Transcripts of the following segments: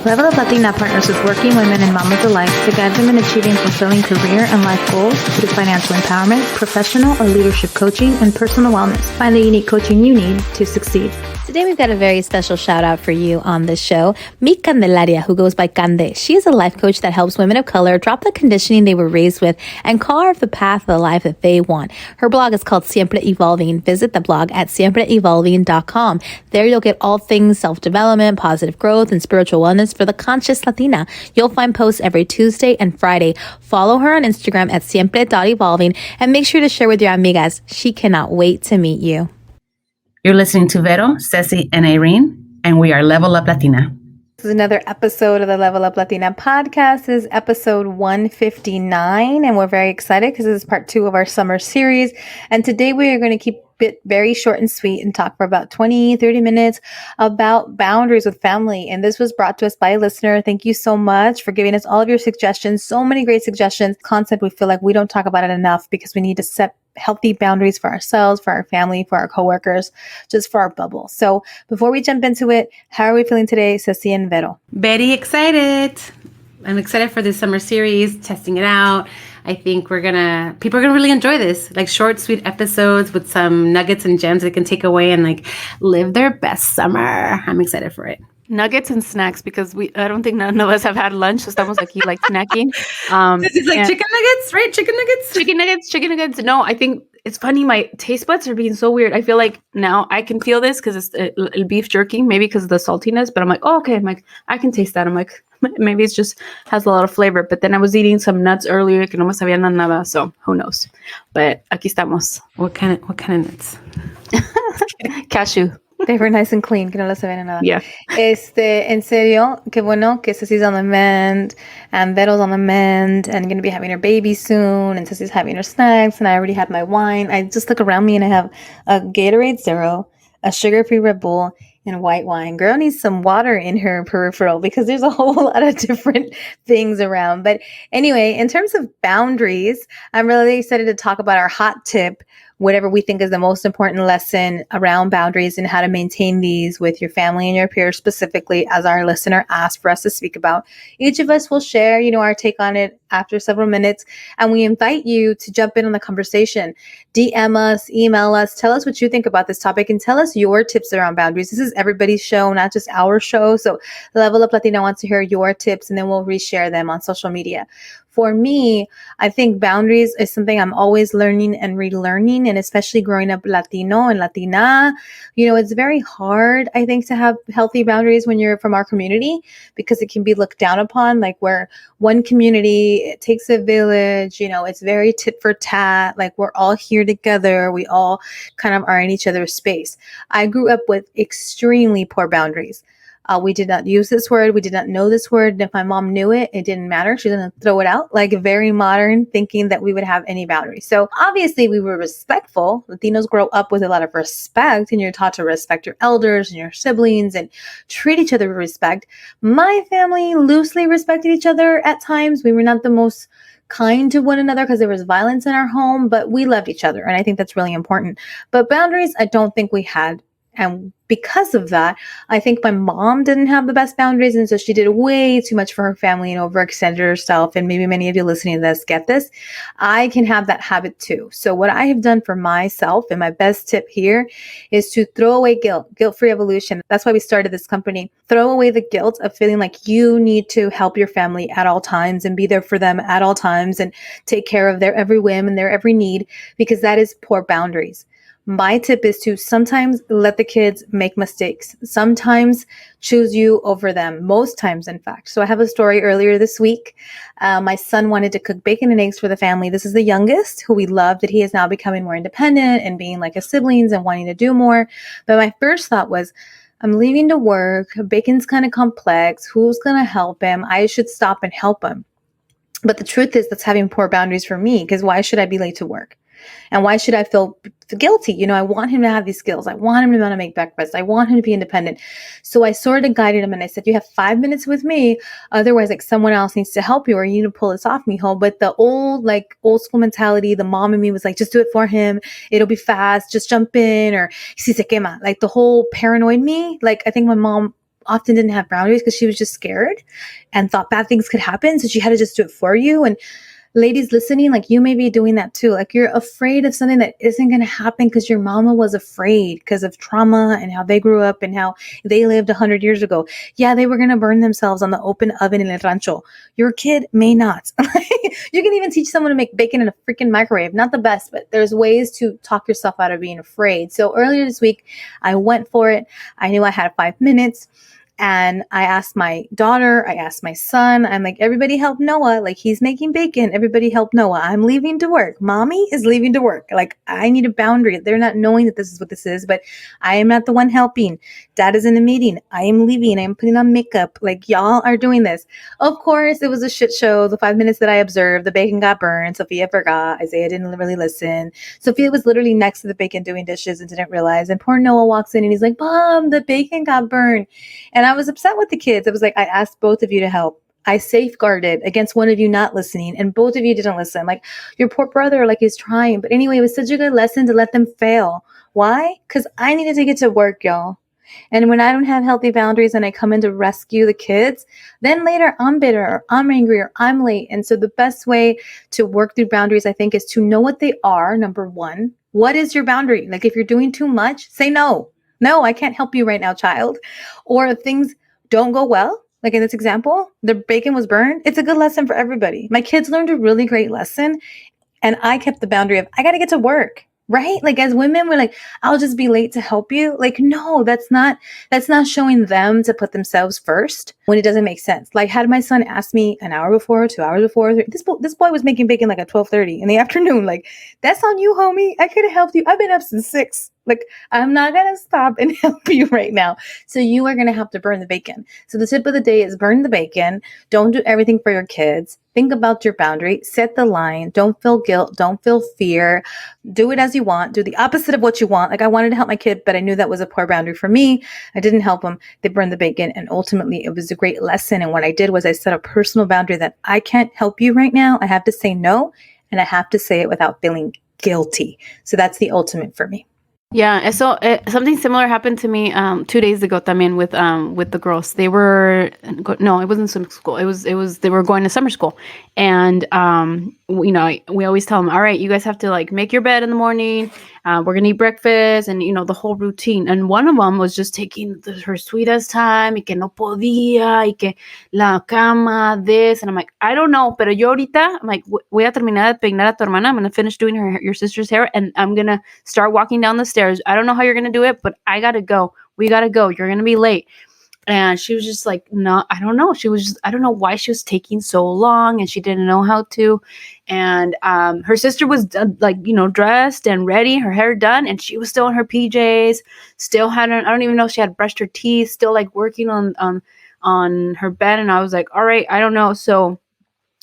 Level Up Latina partners with working women and mamas alike to guide them in achieving fulfilling career and life goals through financial empowerment, professional or leadership coaching, and personal wellness. Find the unique coaching you need to succeed. Today, we've got a very special shout out for you on this show. Meet Candelaria, who goes by Cande. She is a life coach that helps women of color drop the conditioning they were raised with and carve the path of the life that they want. Her blog is called Siempre Evolving. Visit the blog at siempreevolving.com. There you'll get all things self-development, positive growth, and spiritual wellness for the conscious Latina. You'll find posts every Tuesday and Friday. Follow her on Instagram at siempre.evolving and make sure to share with your amigas. She cannot wait to meet you. You're listening to Vero, Ceci, and Irene, and we are Level Up Latina. This is another episode of the Level Up Latina podcast. This is episode 159, and we're very excited because this is part 2 of our summer series. And today we are going to keep it very short and sweet and talk for about 20-30 minutes about boundaries with family. And this was brought to us by a listener. Thank you so much for giving us all of your suggestions. So many great suggestions. Concept we feel like we don't talk about it enough because we need to set healthy boundaries for ourselves, for our family, for our coworkers, just for our bubble. So before we jump into it, how are we feeling today, Ceci and Vero? Very excited. I'm excited for this summer series, testing it out. I think people are gonna really enjoy this, like short, sweet episodes with some nuggets and gems they can take away and like live their best summer. I'm excited for it. Nuggets and snacks, because I don't think none of us have had lunch, so estamos aquí like snacking. This is like chicken nuggets, right? Chicken nuggets. No, I think it's funny. My taste buds are being so weird. I feel like now I can feel this because it's beef jerky, maybe because of the saltiness. But I'm like, oh, okay. I'm like, I can taste that. I'm like, maybe it's just has a lot of flavor. But then I was eating some nuts earlier que no me sabían nada, so who knows? But aquí estamos. What kind of nuts? Cashew. They were nice and clean, que no les sabían nada. Yeah. En serio, qué bueno que Ceci's on the mend and Vero's on the mend and going to be having her baby soon and Ceci's having her snacks and I already had my wine. I just look around me and I have a Gatorade Zero, a sugar-free Red Bull, and white wine. Girl needs some water in her peripheral because there's a whole lot of different things around. But anyway, in terms of boundaries, I'm really excited to talk about our hot tip, whatever we think is the most important lesson around boundaries and how to maintain these with your family and your peers specifically, as our listener asked for us to speak about. Each of us will share, our take on it after several minutes, and we invite you to jump in on the conversation. DM us, email us, tell us what you think about this topic, and tell us your tips around boundaries. This is everybody's show, not just our show. So Level Up Latina wants to hear your tips, and then we'll reshare them on social media. For me, I think boundaries is something I'm always learning and relearning, and especially growing up Latino and Latina, it's very hard, I think, to have healthy boundaries when you're from our community because it can be looked down upon, like where one community, it takes a village, it's very tit for tat, like we're all here together, we all kind of are in each other's space. I grew up with extremely poor boundaries. We did not use this word. We did not know this word. And if my mom knew it, it didn't matter. She didn't throw it out, like very modern thinking that we would have any boundaries. So obviously we were respectful. Latinos grow up with a lot of respect and you're taught to respect your elders and your siblings and treat each other with respect. My family loosely respected each other at times. We were not the most kind to one another because there was violence in our home, but we loved each other. And I think that's really important. But boundaries, I don't think we had. And because of that, I think my mom didn't have the best boundaries. And so she did way too much for her family and overextended herself. And maybe many of you listening to this get this. I can have that habit too. So what I have done for myself, and my best tip here, is to throw away guilt-free evolution. That's why we started this company. Throw away the guilt of feeling like you need to help your family at all times and be there for them at all times and take care of their every whim and their every need, because that is poor boundaries. My tip is to sometimes let the kids make mistakes. Sometimes choose you over them. Most times, in fact. So I have a story earlier this week. My son wanted to cook bacon and eggs for the family. This is the youngest, who we love, that he is now becoming more independent and being like his siblings and wanting to do more. But my first thought was, I'm leaving to work. Bacon's kind of complex. Who's going to help him? I should stop and help him. But the truth is that's having poor boundaries for me, because why should I be late to work? And why should I feel guilty? I want him to have these skills. I want him to know how to make breakfast. I want him to be independent. So I sort of guided him and I said, you have 5 minutes with me. Otherwise, like someone else needs to help you or you need to pull this off, mijo. But the old school mentality, the mom in me was like, just do it for him. It'll be fast. Just jump in, or si se quema. Like the whole paranoid me. Like I think my mom often didn't have boundaries because she was just scared and thought bad things could happen. So she had to just do it for you. And ladies listening, like you may be doing that too. Like you're afraid of something that isn't going to happen because your mama was afraid because of trauma and how they grew up and how they lived 100 years ago. Yeah, they were going to burn themselves on the open oven in el rancho. Your kid may not. You can even teach someone to make bacon in a freaking microwave. Not the best, but there's ways to talk yourself out of being afraid. So earlier this week, I went for it. I knew I had 5 minutes. And I asked my daughter, I asked my son, I'm like, everybody help Noah. Like, he's making bacon. Everybody help Noah. I'm leaving to work. Mommy is leaving to work. Like, I need a boundary. They're not knowing that this is what this is, but I am not the one helping. Dad is in a meeting. I am leaving. I am putting on makeup. Like, y'all are doing this. Of course, it was a shit show. The 5 minutes that I observed, the bacon got burned. Sophia forgot. Isaiah didn't really listen. Sophia was literally next to the bacon doing dishes and didn't realize. And poor Noah walks in and he's like, Mom, the bacon got burned. And I was upset with the kids. I was like, I asked both of you to help. I safeguarded against one of you not listening, and both of you didn't listen. Like, your poor brother, like, he's trying. But anyway, it was such a good lesson to let them fail. Why? Because I needed to get to work, y'all. And when I don't have healthy boundaries and I come in to rescue the kids, then later I'm bitter or I'm angry or I'm late. And so the best way to work through boundaries, I think, is to know what they are. Number one, what is your boundary? Like, if you're doing too much, say no. No, I can't help you right now, child. Or if things don't go well, like in this example, the bacon was burned. It's a good lesson for everybody. My kids learned a really great lesson, and I kept the boundary of, I got to get to work, right? Like, as women, we're like, I'll just be late to help you. Like, no, that's not showing them to put themselves first when it doesn't make sense. Like, had my son asked me an hour before, 2 hours before, this boy was making bacon like at 12:30 in the afternoon. Like, that's on you, homie. I could have helped you. I've been up since 6. Like, I'm not going to stop and help you right now. So you are going to have to burn the bacon. So the tip of the day is burn the bacon. Don't do everything for your kids. Think about your boundary. Set the line. Don't feel guilt. Don't feel fear. Do it as you want. Do the opposite of what you want. Like, I wanted to help my kid, but I knew that was a poor boundary for me. I didn't help them. They burned the bacon. And ultimately, it was a great lesson. And what I did was I set a personal boundary that I can't help you right now. I have to say no. And I have to say it without feeling guilty. So that's the ultimate for me. Yeah, so something similar happened to me 2 days ago también with the girls. They were no, it wasn't summer school. It was they were going to summer school, and you know, we always tell them, all right, you guys have to like make your bed in the morning. We're gonna eat breakfast, and you know the whole routine. And one of them was just taking her sweetest time, y que no podía, y que la cama, this, and I'm like, I don't know, pero yo ahorita, I'm like, voy a terminar de peinar a tu hermana. I'm gonna finish doing your sister's hair, and I'm gonna start walking down the stairs. I don't know how you're gonna do it, but I gotta go. We gotta go. You're gonna be late. And she was just like, no, I don't know. She was just, I don't know why she was taking so long, and she didn't know how to. And her sister was like, you know, dressed and ready, her hair done, and she was still in her PJs, still hadn't, I don't even know if she had brushed her teeth, still like working on her bed. And I was like, all right, I don't know. So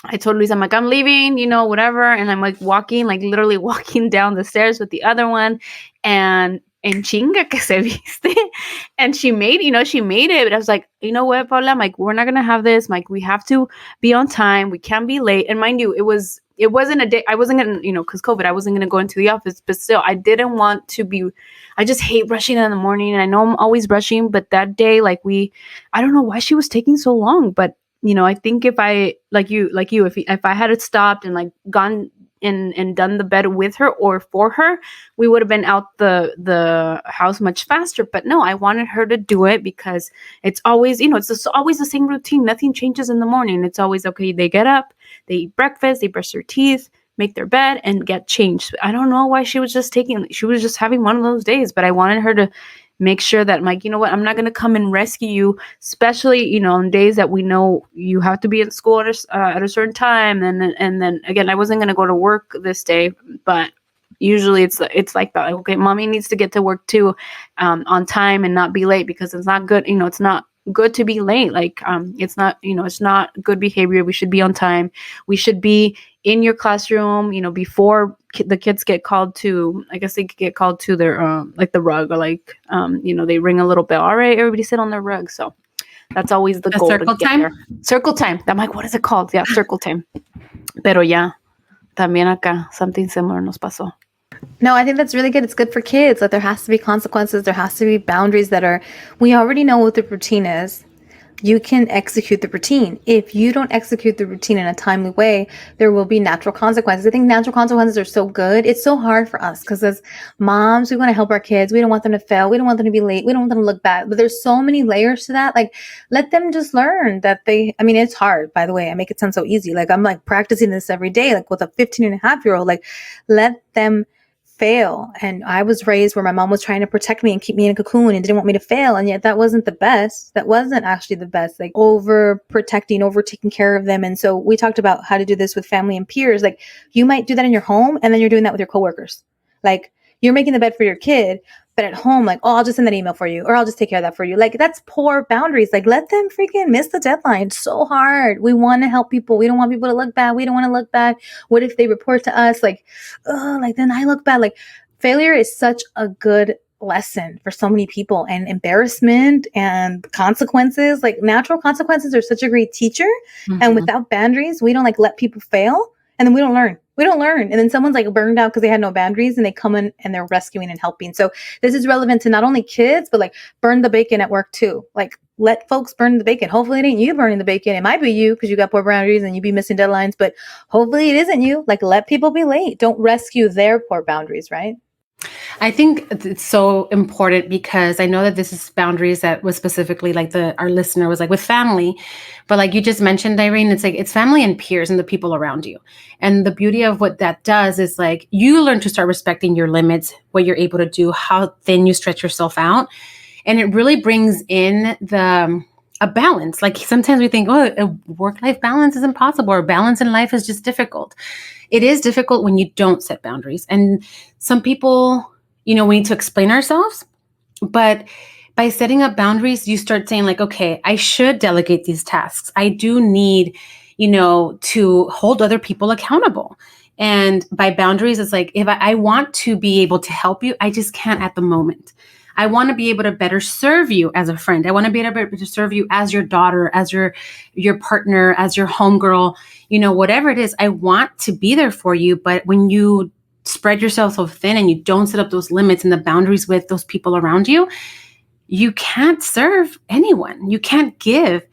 I told Luis, I'm like, I'm leaving, you know, whatever. And I'm like walking, like literally walking down the stairs with the other one. And en chinga que se viste. And she made it. But I was like, you know what, Paula? I'm like, we're not going to have this. I'm like, we have to be on time. We can't be late. And mind you, it wasn't a day. I wasn't going to, you know, because COVID, I wasn't going to go into the office. But still, I didn't want to be, I just hate rushing in the morning. And I know I'm always rushing. But that day, like I don't know why she was taking so long. But, you know, I think if I, like you, if I had stopped and like gone and done the bed with her or for her, we would have been out the house much faster. But no, I wanted her to do it because it's always, you know, it's always the same routine. Nothing changes in the morning. It's always, okay, they get up, they eat breakfast, they brush their teeth, make their bed, and get changed. I don't know why she was just having one of those days, but I wanted her to make sure that I'm like, you know what, I'm not going to come and rescue you, especially, you know, on days that we know you have to be in school at a certain time. And then again, I wasn't going to go to work this day, but usually it's like that. Like, okay, mommy needs to get to work too, on time and not be late, because it's not good. You know, it's not good to be late. Like, it's not, you know, it's not good behavior. We should be on time. We should be in your classroom, you know, before the kids get called to, I guess they get called to their, like the rug, or like, you know, they ring a little bell. All right, everybody sit on their rug. So that's always the goal. Circle time? There. Circle time. I'm like, what is it called? Yeah, circle time. Pero ya, también acá, something similar nos pasó. No, I think that's really good. It's good for kids. Like there has to be consequences. There has to be boundaries that are, we already know what the routine is. You can execute the routine. If you don't execute the routine in a timely way, there will be natural consequences. I think natural consequences are so good. It's so hard for us because as moms, we want to help our kids. We don't want them to fail. We don't want them to be late. We don't want them to look bad. But there's so many layers to that. Like, let them just learn that I mean, it's hard, by the way. I make it sound so easy. Like, I'm like practicing this every day, like with a 15-and-a-half-year-old. Like, let them fail. And I was raised where my mom was trying to protect me and keep me in a cocoon and didn't want me to fail. And yet that wasn't the best. That wasn't actually the best, like over protecting, over taking care of them. And so we talked about how to do this with family and peers. Like you might do that in your home and then you're doing that with your coworkers. Like you're making the bed for your kid, but at home, like, oh, I'll just send that email for you, or I'll just take care of that for you. Like that's poor boundaries. Like let them freaking miss the deadline. It's so hard. We want to help people. We don't want people to look bad. We don't want to look bad. What if they report to us? Like, oh, like then I look bad. Like failure is such a good lesson for so many people, and embarrassment and consequences, like natural consequences are such a great teacher. And without boundaries, we don't like let people fail. And then we don't learn. We don't learn. And then someone's like burned out because they had no boundaries and they come in and they're rescuing and helping. So this is relevant to not only kids, but like burn the bacon at work too. Like let folks burn the bacon. Hopefully it ain't you burning the bacon. It might be you because you got poor boundaries and you be missing deadlines, but hopefully it isn't you. Like let people be late. Don't rescue their poor boundaries, right? I think it's so important because I know that this is boundaries that was specifically like our listener was like with family, but like you just mentioned, Irene, it's like it's family and peers and the people around you. And the beauty of what that does is like you learn to start respecting your limits, what you're able to do, how thin you stretch yourself out. And it really brings in a balance. Like sometimes we think, oh, a work-life balance is impossible or balance in life is just difficult. It is difficult when you don't set boundaries. And some people, we need to explain ourselves, but by setting up boundaries, you start saying like, okay, I should delegate these tasks. I do need, to hold other people accountable. And by boundaries, it's like, if I want to be able to help you, I just can't at the moment. I want to be able to better serve you as a friend. I want to be able to serve you as your daughter, as your partner, as your homegirl, whatever it is. I want to be there for you. But when you spread yourself so thin and you don't set up those limits and the boundaries with those people around you, you can't serve anyone. You can't give.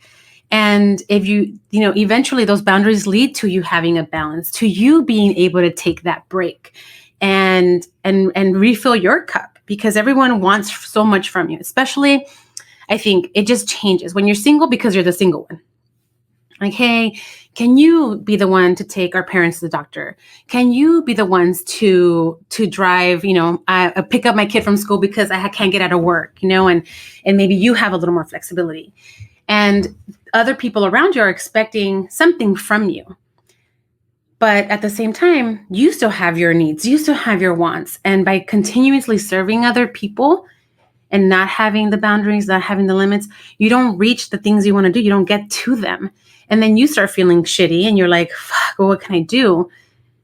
And if eventually those boundaries lead to you having a balance, to you being able to take that break and refill your cup. Because everyone wants so much from you, especially, I think it just changes when you're single because you're the single one. Like, hey, can you be the one to take our parents to the doctor? Can you be the ones to drive, I pick up my kid from school because I can't get out of work, and maybe you have a little more flexibility. And other people around you are expecting something from you. But at the same time, you still have your needs, you still have your wants. And by continuously serving other people and not having the boundaries, not having the limits, you don't reach the things you want to do. You don't get to them. And then you start feeling shitty and you're like, fuck, well, what can I do?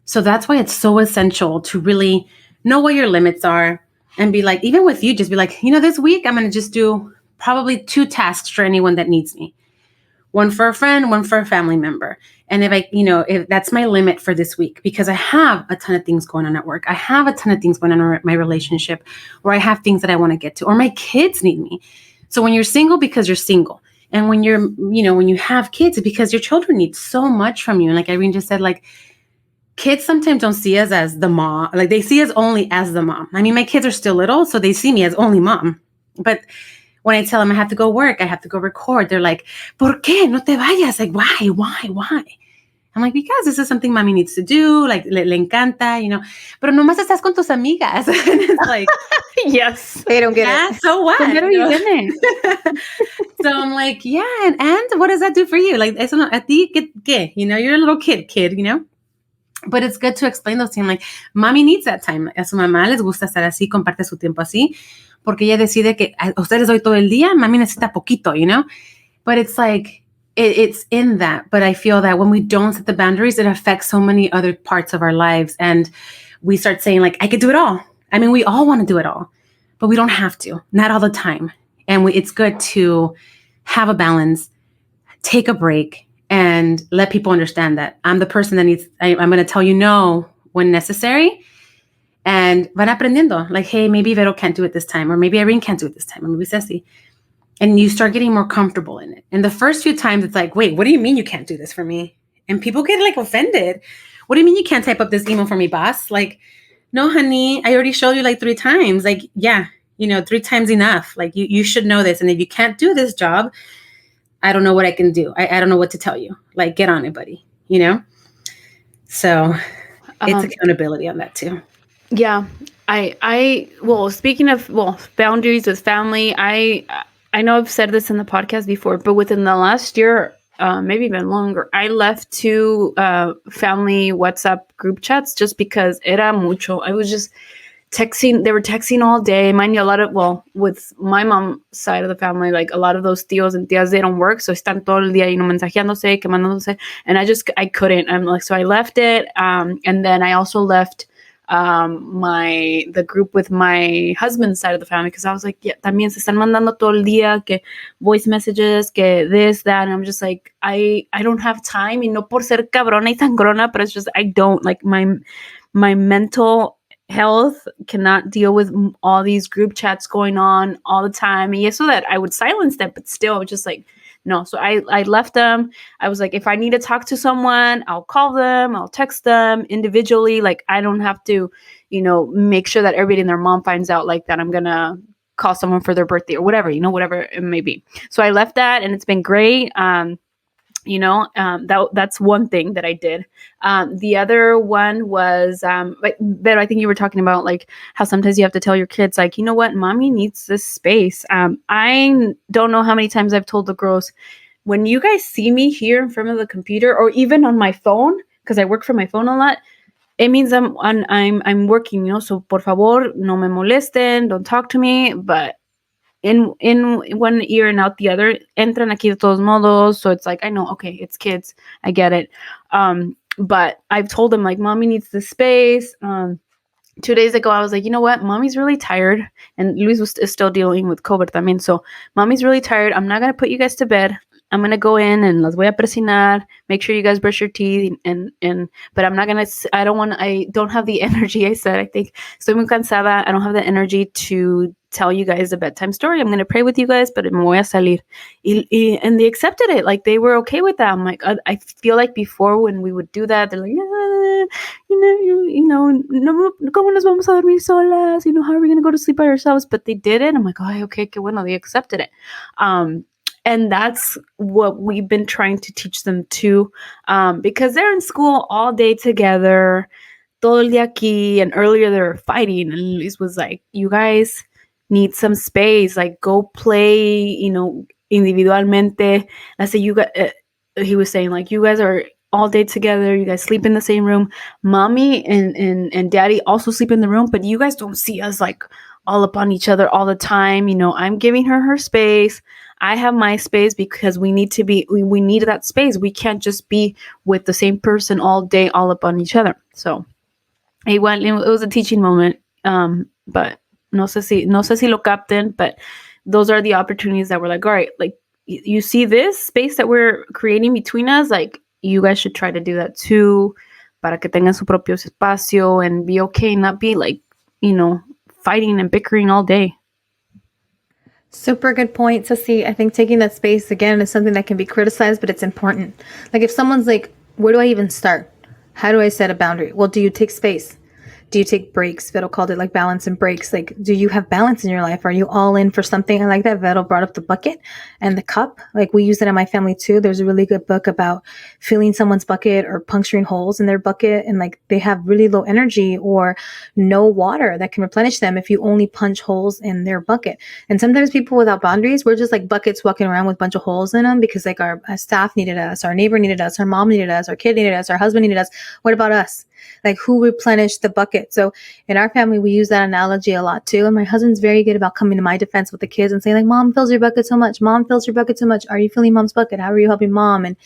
So that's why it's so essential to really know what your limits are and be like, even with you, just be like, this week I'm going to just do probably 2 tasks for anyone that needs me. One for a friend, one for a family member. And if that's my limit for this week, because I have a ton of things going on at work, I have a ton of things going on in my relationship, or I have things that I want to get to, or my kids need me. So when you're single, because you're single. And when you're, when you have kids, it's because your children need so much from you. And like Irene just said, like kids sometimes don't see us as the mom. Like they see us only as the mom. I mean, my kids are still little, so they see me as only mom. But when I tell them I have to go work, I have to go record, they're like, ¿Por qué? No te vayas. Like, why? I'm like, because this is something mommy needs to do. Like, le encanta, Pero nomás estás con tus amigas. And it's like, yes. They don't get it. So what? So I'm like, yeah. And what does that do for you? Like, eso no, a ti, ¿qué? You're a little kid, But it's good to explain those things. Like, mommy needs that time. A su mamá les gusta estar así, comparte su tiempo así. Porque ella decide que a ustedes doy todo el día, mami necesita poquito, But it's like, it's in that. But I feel that when we don't set the boundaries, it affects so many other parts of our lives. And we start saying like, I could do it all. I mean, we all want to do it all, but we don't have to, not all the time. And it's good to have a balance, take a break, and let people understand that I'm the person that I'm going to tell you no when necessary. And van aprendiendo, like, hey, maybe Vero can't do it this time, or maybe Irene can't do it this time, or maybe Ceci. And you start getting more comfortable in it. And the first few times it's like, wait, what do you mean you can't do this for me? And people get like offended. What do you mean you can't type up this email for me, boss? Like, no, honey, I already showed you like 3 times. Like, yeah, 3 times enough. Like, you should know this. And if you can't do this job, I don't know what I can do. I don't know what to tell you. Like, get on it, buddy. So it's accountability on that too. Yeah. Well, speaking of, boundaries with family, I know I've said this in the podcast before, but within the last year, maybe even longer, I left 2 family WhatsApp group chats just because era mucho. I was just texting. They were texting all day. Mind you, with my mom's side of the family, like a lot of those tíos and tías, they don't work, so están todo el día, mensajeándose, quemándose, and I couldn't. I'm like, so I left it, and then I also left the group with my husband's side of the family, because I was like, yeah, también se están mandando todo el día, que voice messages, que this, that, and I'm just like, I don't have time, y no por ser cabrona y sangrona, but it's just, I don't, like, my mental health cannot deal with all these group chats going on all the time. And yes, so that I would silence them, but still, I was just like, no. So I left them. I was like, if I need to talk to someone, I'll call them, I'll text them individually. Like, I don't have to, make sure that everybody and their mom finds out like that I'm going to call someone for their birthday or whatever, whatever it may be. So I left that, and it's been great. That's one thing that I did. The other one was, but I think you were talking about like how sometimes you have to tell your kids, like, you know what, mommy needs this space. I don't know how many times I've told the girls, when you guys see me here in front of the computer or even on my phone, because I work from my phone a lot, it means I'm working, so por favor, no me molesten, don't talk to me, but in one ear and out the other, entran aquí de todos modos. So it's like, I know, okay, it's kids, I get it. But I've told them, like, mommy needs the space. 2 days ago, I was like, you know what, mommy's really tired, and Luis is still dealing with COVID también. So mommy's really tired. I'm not gonna put you guys to bed. I'm gonna go in and las voy a presionar. Make sure you guys brush your teeth, but I'm not gonna. I don't have the energy. I said, I think estoy muy cansada. I don't have the energy to tell you guys a bedtime story. I'm gonna pray with you guys, but me voy a salir. And they accepted it. Like, they were okay with that. I'm like, I feel like before when we would do that, they're like, no, ¿cómo nos vamos a dormir solas? How are we gonna go to sleep by ourselves? But they did it. I'm like, oh, okay, qué bueno. They accepted it. And that's what we've been trying to teach them too, because they're in school all day together, todo el día aquí, and earlier they were fighting, and Luis was like, you guys need some space, like, go play, individualmente. I said, he was saying, like, you guys are all day together, you guys sleep in the same room, mommy and daddy also sleep in the room, but you guys don't see us like all up on each other all the time. I'm giving her space, I have my space, because we need that space. We can't just be with the same person all day, all up on each other. So it was a teaching moment. But no sé si lo capten, but those are the opportunities that we're like, all right, like, you see this space that we're creating between us, like, you guys should try to do that too, para que tengan su propio espacio and be okay, not be like, fighting and bickering all day. Super good point, Ceci. I think taking that space, again, is something that can be criticized, but it's important. Like, if someone's like, where do I even start? How do I set a boundary? Well, do you take space? Do you take breaks? Vero called it like balance and breaks. Like, do you have balance in your life? Are you all in for something? I like that Vero brought up the bucket and the cup. Like, we use it in my family too. There's a really good book about filling someone's bucket or puncturing holes in their bucket. And like, they have really low energy or no water that can replenish them if you only punch holes in their bucket. And sometimes people without boundaries, we're just like buckets walking around with a bunch of holes in them because like our staff needed us, our neighbor needed us, our mom needed us, our kid needed us, our husband needed us. What about us? Like, who replenished the bucket? So in our family, we use that analogy a lot too. And my husband's very good about coming to my defense with the kids and saying like, mom fills your bucket so much. Mom fills your bucket so much. Are you filling mom's bucket? How are you helping mom? And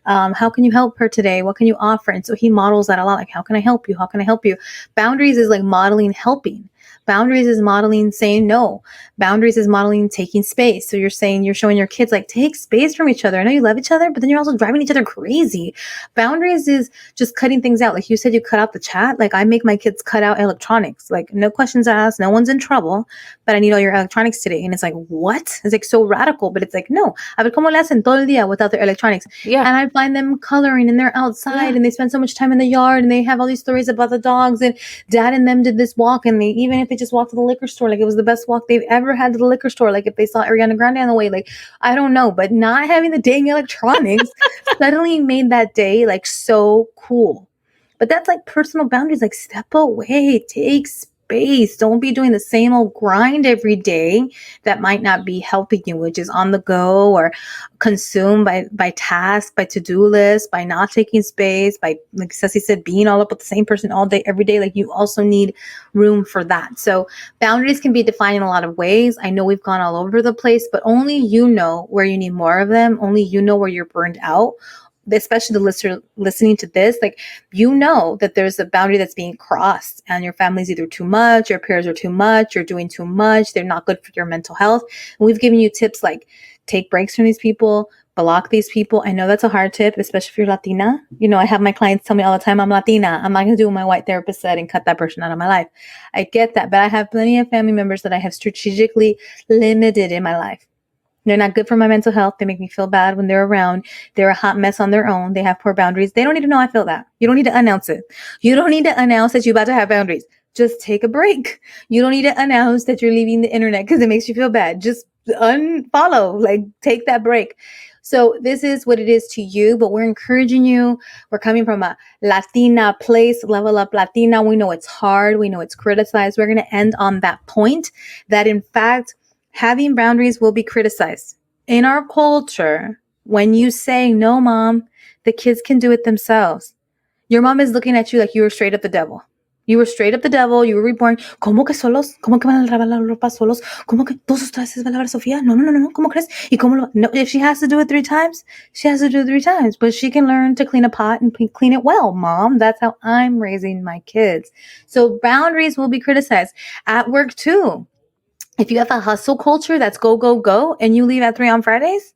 how can you help her today? What can you offer? And so he models that a lot. Like, how can I help you? How can I help you? Boundaries is like modeling helping. Boundaries is modeling saying no. Boundaries is modeling taking space. So you're showing your kids like, take space from each other. I know you love each other, but then you're also driving each other crazy. Boundaries is just cutting things out. Like you said, you cut out the chat. Like I make my kids cut out electronics. Like no questions asked, no one's in trouble, but I need all your electronics today. And it's like, what? It's like so radical, but it's like, no. A ver cómo le hacen todo el día without their electronics. Yeah. And I find them coloring and they're outside and they spend so much time in the yard and they have all these stories about the dogs and dad and them did this walk and even if they just walked to the liquor store, like it was the best walk they've ever had to the liquor store. Like if they saw Ariana Grande on the way, like I don't know, but not having the dang electronics suddenly made that day like so cool. But that's like personal boundaries, like step away, take space. Don't be doing the same old grind every day that might not be helping you, which is on the go or consumed by tasks, by to-do lists, by not taking space, by, like Ceci said, being all up with the same person all day, every day. Like you also need room for that. So boundaries can be defined in a lot of ways. I know we've gone all over the place, but only you know where you need more of them. Only you know where you're burned out. Especially the listener listening to this, like you know that there's a boundary that's being crossed and your family's either too much, your peers are too much, you're doing too much, they're not good for your mental health. And we've given you tips like take breaks from these people, block these people. I know that's a hard tip, especially if you're Latina. You know, I have my clients tell me all the time, I'm Latina. I'm not going to do what my white therapist said and cut that person out of my life. I get that, but I have plenty of family members that I have strategically limited in my life. They're not good for my mental health. They make me feel bad when they're around. They're a hot mess on their own. They have poor boundaries. They don't need to know I feel that. You don't need to announce it. You don't need to announce that you're about to have boundaries. Just take a break. You don't need to announce that you're leaving the internet because it makes you feel bad. Just unfollow, like take that break. So this is what it is to you, but we're encouraging you. We're coming from a Latina place, level up Latina. We know it's hard. We know it's criticized. We're going to end on that point that in fact, having boundaries will be criticized. In our culture, when you say, no, mom, the kids can do it themselves. Your mom is looking at you like you were straight up the devil. You were straight up the devil. You were reborn. ¿Cómo que solos? ¿Cómo que van a lavar la ropa solos? ¿Cómo que todos ustedes va a lavar Sofía? No. ¿Cómo crees? ¿Y cómo lo? No, if she has to do it 3 times, she has to do it 3 times. But she can learn to clean a pot and clean it well, mom. That's how I'm raising my kids. So boundaries will be criticized. At work too. If you have a hustle culture that's go, go, go, and you leave at 3 on Fridays,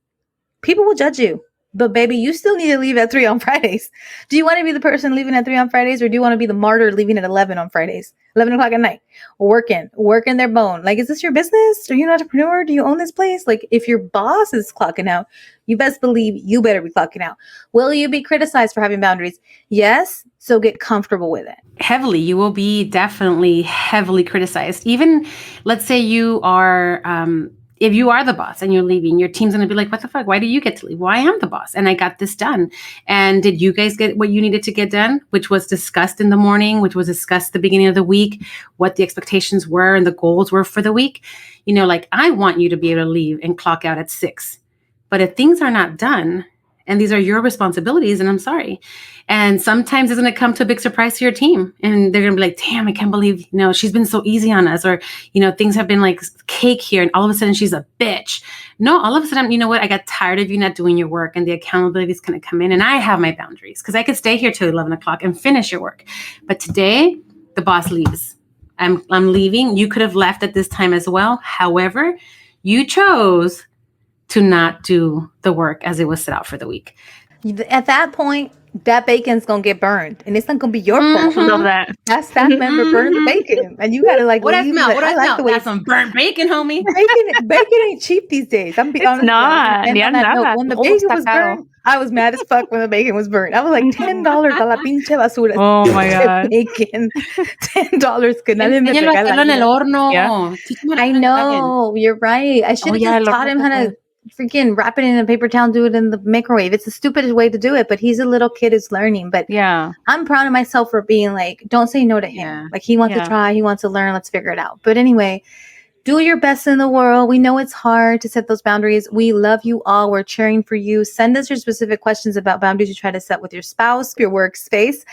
people will judge you. But baby, you still need to leave at 3 on Fridays. Do you want to be the person leaving at 3 on Fridays, or do you want to be the martyr leaving at 11 on Fridays, 11 o'clock at night, working their bone? Like, is this your business? Are you an entrepreneur? Do you own this place? Like, if your boss is clocking out, you best believe you better be clocking out. Will you be criticized for having boundaries? Yes. So get comfortable with it. Heavily, you will be definitely heavily criticized. Even let's say you are, if you are the boss and you're leaving, your team's going to be like, what the fuck? Why do you get to leave? Well, I am the boss and I got this done. And did you guys get what you needed to get done, which was discussed in the morning, which was discussed at the beginning of the week, what the expectations were and the goals were for the week? You know, like I want you to be able to leave and clock out at 6. But if things are not done, and these are your responsibilities, and I'm sorry. And sometimes it's going to come to a big surprise to your team. And they're going to be like, damn, I can't believe, she's been so easy on us. Or, things have been like cake here. And all of a sudden she's a bitch. No, all of a sudden, you know what? I got tired of you not doing your work, and the accountability is going to come in. And I have my boundaries because I could stay here till 11 o'clock and finish your work. But today the boss leaves. I'm leaving. You could have left at this time as well. However, you chose to not do the work as it was set out for the week. At that point, that bacon's going to get burned, and it's not going to be your fault. Love that. That staff member burned the bacon, and you got to like what I leave. smell? Like, What I smell? the way That's some burnt bacon, homie. Bacon ain't cheap these days. I'm being honest. Not. And on that note, when the bacon was burnt, I was mad as fuck when the bacon was burnt. I was like, $10 a la pinche basura. Oh my God. Bacon. $10 que nadie me Enséñalo a hacerlo en el regala. horno. Yeah. I know. You're right. I should have just taught him how to freaking wrap it in a paper towel and do it in the microwave. It's the stupidest way to do it, but he's a little kid who's learning. But yeah, I'm proud of myself for being like, don't say no to him. Yeah. Like he wants to try, he wants to learn. Let's figure it out. But anyway, Do your best in the world. We know it's hard to set those boundaries. We love you all. We're cheering for you. Send us your specific questions about boundaries you try to set with your spouse, your workspace,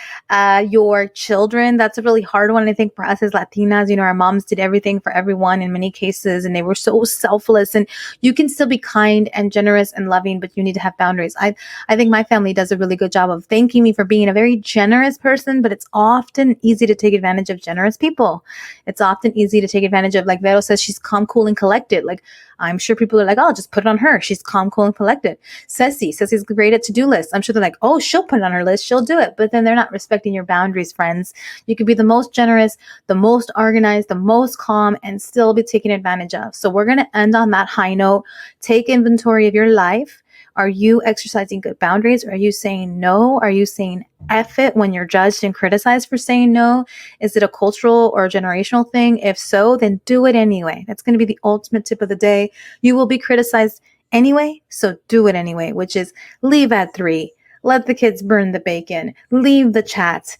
your children. That's a really hard one. I think for us as Latinas, our moms did everything for everyone in many cases, and they were so selfless. And you can still be kind and generous and loving, but you need to have boundaries. I think my family does a really good job of thanking me for being a very generous person, but it's often easy to take advantage of generous people. It's often easy to take advantage of, like Vero says, she's calm, cool, and collected. Like, I'm sure people are like, oh, just put it on her. She's calm, cool, and collected. Ceci's great at to-do lists. I'm sure they're like, oh, she'll put it on her list. She'll do it. But then they're not respecting your boundaries, friends. You could be the most generous, the most organized, the most calm, and still be taken advantage of. So we're going to end on that high note. Take inventory of your life. Are you exercising good boundaries? Are you saying no? Are you saying F it when you're judged and criticized for saying no? Is it a cultural or a generational thing? If so, then do it anyway. That's going to be the ultimate tip of the day. You will be criticized anyway, so do it anyway, which is leave at 3. Let the kids burn the bacon. Leave the chats.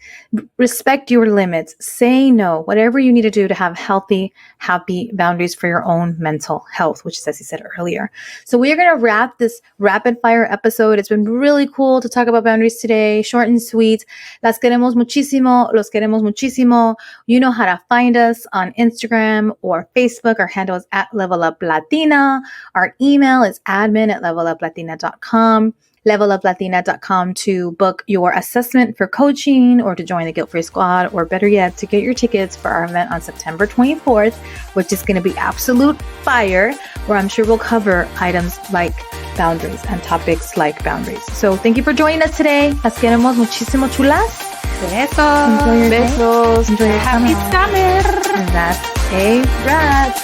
Respect your limits. Say no. Whatever you need to do to have healthy, happy boundaries for your own mental health, which Ceci said earlier. So we are going to wrap this rapid fire episode. It's been really cool to talk about boundaries today. Short and sweet. Las queremos muchísimo. Los queremos muchísimo. You know how to find us on Instagram or Facebook. Our handle is @leveluplatina. Our email is admin@leveluplatina.com. leveluplatina.com to book your assessment for coaching or to join the Guilt-Free Squad, or better yet, to get your tickets for our event on September 24th, which is going to be absolute fire, where I'm sure we'll cover items like boundaries and topics like boundaries. So thank you for joining us today. Las queremos muchísimo, chulas. Besos. Enjoy your day. Besos. Enjoy your Happy summer. summer. And that's a wrap.